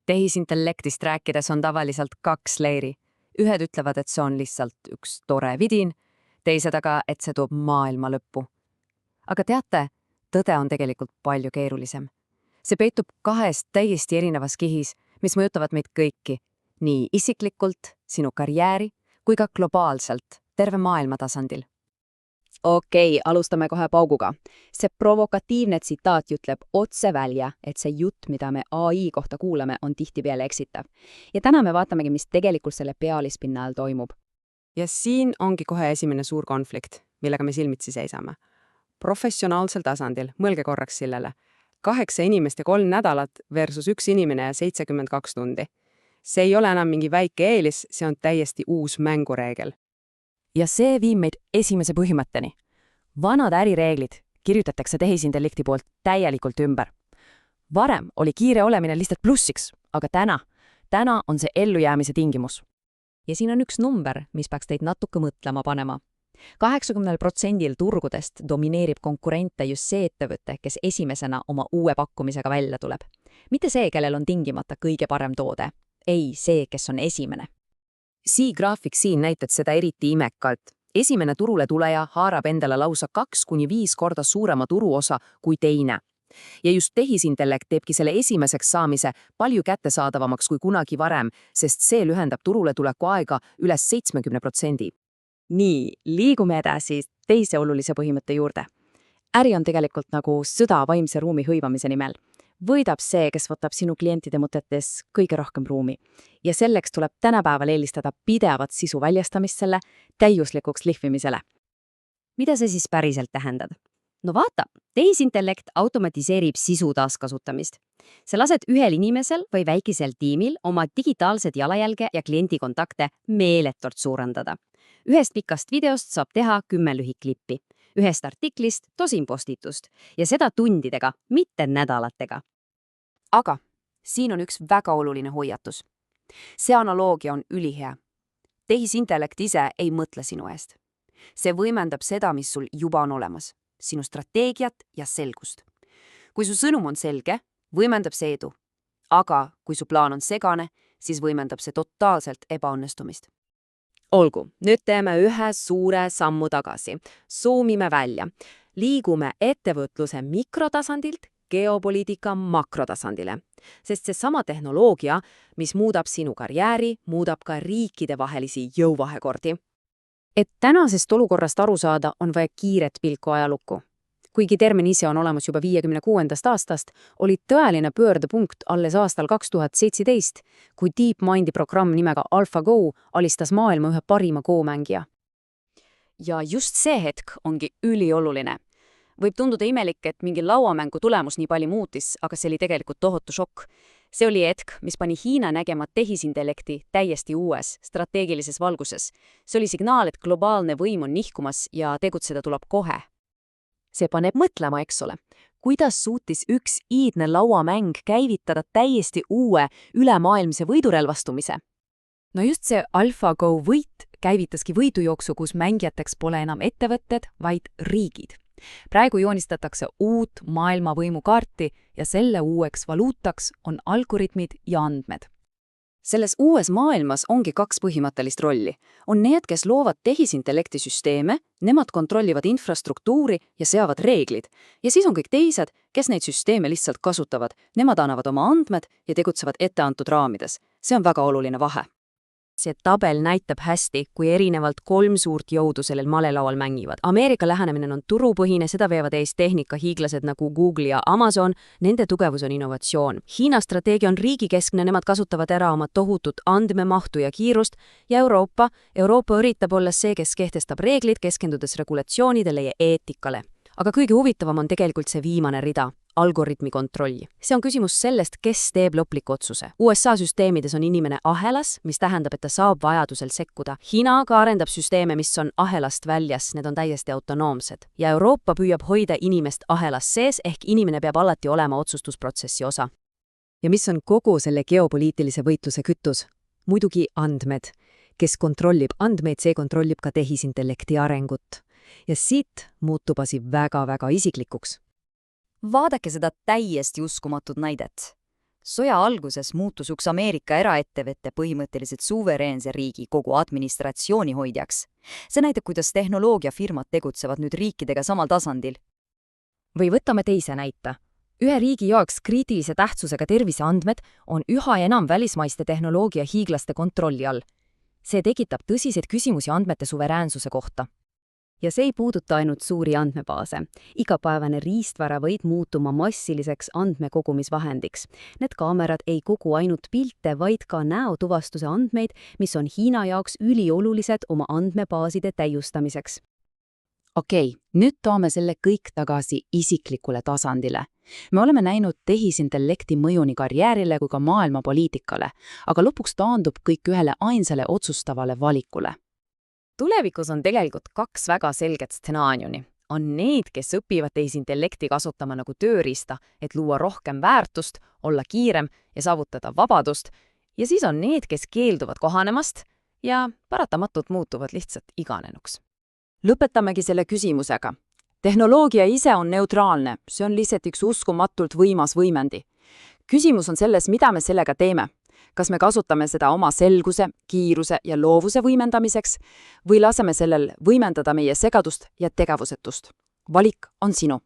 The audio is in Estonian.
Tehisintellektist rääkides on tavaliselt kaks leeri. Ühed ütlevad, et see on lihtsalt üks tore vidin, teised aga, et see toob maailma lõppu. Aga teate, tõde on tegelikult palju keerulisem. See peitub kahes täiesti erinevas kihis, mis mõjutavad meid kõiki, nii isiklikult, sinu karjääri, kui ka globaalselt, terve maailma tasandil. Okei, alustame kohe pauguga. See provokatiivne tsitaat ütleb otse välja, et see jutt, mida me AI kohta kuulame, on tihtipeale eksitav. Ja täna me vaatamegi, mis tegelikult selle pealispinna all toimub. Ja siin ongi kohe esimene suur konflikt, millega me silmitsi seisame. Professionaalsel tasandil, mõelge korraks sellele. 8 inimest ja 3 nädalat versus 1 inimene ja 72 tundi. See ei ole enam mingi väike eelis, see on täiesti uus mängureegel. Ja see viib meid esimese põhimõtteni. Vanad ärireeglid kirjutatakse tehisintellekti poolt täielikult ümber. Varem oli kiire olemine lihtsalt plussiks, aga täna on see ellujäämise tingimus. Ja siin on üks number, mis peaks teid natuke mõtlema panema. 80% turgudest domineerib konkurente just see ettevõte, kes esimesena oma uue pakkumisega välja tuleb. Mitte see, kellel on tingimata kõige parem toode. Ei, see, kes on esimene. graafik siin näitab seda eriti imekalt. Esimene turule tuleja haarab endale lausa 2–5 korda suurema turuosa kui teine. Ja just tehisintellekt teebki selle esimeseks saamise palju kättesaadavamaks kui kunagi varem, sest see lühendab turule tuleku aega üles 70%. Nii, liigume edasi teise olulise põhimõtte juurde. Äri on tegelikult nagu sõda vaimse ruumi hõivamise nimel. Võidab see, kes võtab sinu klientide mõtetes kõige rohkem ruumi. Ja selleks tuleb tänapäeval eelistada pidevat sisu väljastamist selle täiuslikuks lihvimisele. Mida see siis päriselt tähendab? No vaata, tehisintellekt automatiseerib sisu taaskasutamist. See lased ühel inimesel või väikesel tiimil oma digitaalsed jalajälge ja kliendikontakte meeletult suurendada. Ühest pikast videost saab teha 10 lühiklippi. Ühest artiklist tosin postitust ja seda tundidega, mitte nädalatega. Aga siin on üks väga oluline hoiatus. See analoogia on ülihea. Tehisintellekt ise ei mõtle sinu eest. See võimendab seda, mis sul juba on olemas, sinu strateegiat ja selgust. Kui su sõnum on selge, võimendab see edu. Aga kui su plaan on segane, siis võimendab see totaalselt ebaõnnestumist. Olgu, nüüd teeme ühe suure sammu tagasi. Zoomime välja. Liigume ettevõtluse mikrotasandilt geopoliitika makrotasandile. Sest see sama tehnoloogia, mis muudab sinu karjääri, muudab ka riikide vahelisi jõuvahekordi. Et tänasest olukorrast aru saada, on vaja kiiret pilku ajalukku. Kuigi termin ise on olemas juba 56. aastast, oli tõeline pöördepunkt alles aastal 2017, kui DeepMindi programm nimega AlphaGo alistas maailma ühe parima Go-mängija. Ja just see hetk ongi ülioluline. Võib tunduda imelik, et mingi lauamängu tulemus nii palju muutis, aga see oli tegelikult tohutu šokk. See oli hetk, mis pani Hiina nägema tehisintellekti täiesti uues, strateegilises valguses. See oli signaal, et globaalne võim on nihkumas ja tegutseda tuleb kohe. See paneb mõtlema, eks ole, kuidas suutis üks iidne lauamäng käivitada täiesti uue ülemaailmse võidurelvastumise. No just see AlphaGo võit käivitaski võidujooksu, kus mängijateks pole enam ettevõtted, vaid riigid. Praegu joonistatakse uut maailmavõimu kaarti ja selle uueks valuutaks on algoritmid ja andmed. Selles uues maailmas ongi 2 põhimõttelist rolli. On need, kes loovad tehisintellekti süsteeme, nemad kontrollivad infrastruktuuri ja seavad reeglid. Ja siis on kõik teised, kes neid süsteeme lihtsalt kasutavad. Nemad annavad oma andmed ja tegutsevad etteantud raamides. See on väga oluline vahe. See tabel näitab hästi, kui erinevalt 3 suurt jõudu sellel malelaual mängivad. Ameerika lähenemine on turupõhine, seda veevad ees tehnika-hiiglased nagu Google ja Amazon, nende tugevus on innovatsioon. Hiina strateegia on riigikeskne, nemad kasutavad ära oma tohutut andmemahtu ja kiirust ja Euroopa üritab olla see, kes kehtestab reeglid, keskendudes regulatsioonidele ja eetikale. Aga kõige huvitavam on tegelikult see viimane rida. Algoritmi kontrolli. See on küsimus sellest, kes teeb lõpliku otsuse. USA süsteemides on inimene ahelas, mis tähendab, et ta saab vajadusel sekkuda. Hiina aga arendab süsteeme, mis on ahelast väljas, need on täiesti autonoomsed. Ja Euroopa püüab hoida inimest ahelas sees, ehk inimene peab alati olema otsustusprotsessi osa. Ja mis on kogu selle geopoliitilise võitluse kütus? Muidugi andmed. Kes kontrollib andmeid, see kontrollib ka tehisintellekti arengut. Ja siit muutub asi väga-väga isiklikuks. Vaadake seda täiesti uskumatut näidet. Sõja alguses muutus üks Ameerika eraettevõtte põhimõtteliselt suvereense riigi kogu administratsiooni hoidjaks. See näitab, kuidas tehnoloogiafirmad tegutsevad nüüd riikidega samal tasandil. Või võtame teise näite. Ühe riigi jaoks kriitilise tähtsusega terviseandmed on üha enam välismaiste tehnoloogia hiiglaste kontrolli all. See tekitab tõsiseid küsimusi andmete suveräänsuse kohta. Ja see ei puuduta ainult suuri andmebaase. Igapäevane riistvara võib muutuma massiliseks andmekogumisvahendiks. Need kaamerad ei kogu ainult pilte, vaid ka näotuvastuse andmeid, mis on Hiina jaoks üliolulised oma andmebaaside täiustamiseks. Okei, nüüd toome selle kõik tagasi isiklikule tasandile. Me oleme näinud tehisintellekti mõju nii karjäärile kui ka maailma poliitikale, aga lõpuks taandub kõik ühele ainsale otsustavale valikule. Tulevikus on tegelikult kaks väga selget stsenaariumi. On need, kes õpivad tehisintellekti kasutama nagu tööriista, et luua rohkem väärtust, olla kiirem ja saavutada vabadust, ja siis on need, kes keelduvad kohanemast ja paratamatult muutuvad lihtsalt iganenuks. Lõpetamegi selle küsimusega. Tehnoloogia ise on neutraalne, see on lihtsalt üks uskumatult võimas võimendi. Küsimus on selles, mida me sellega teeme. Kas me kasutame seda oma selguse, kiiruse ja loovuse võimendamiseks või laseme sellel võimendada meie segadust ja tegevusetust? Valik on sinu.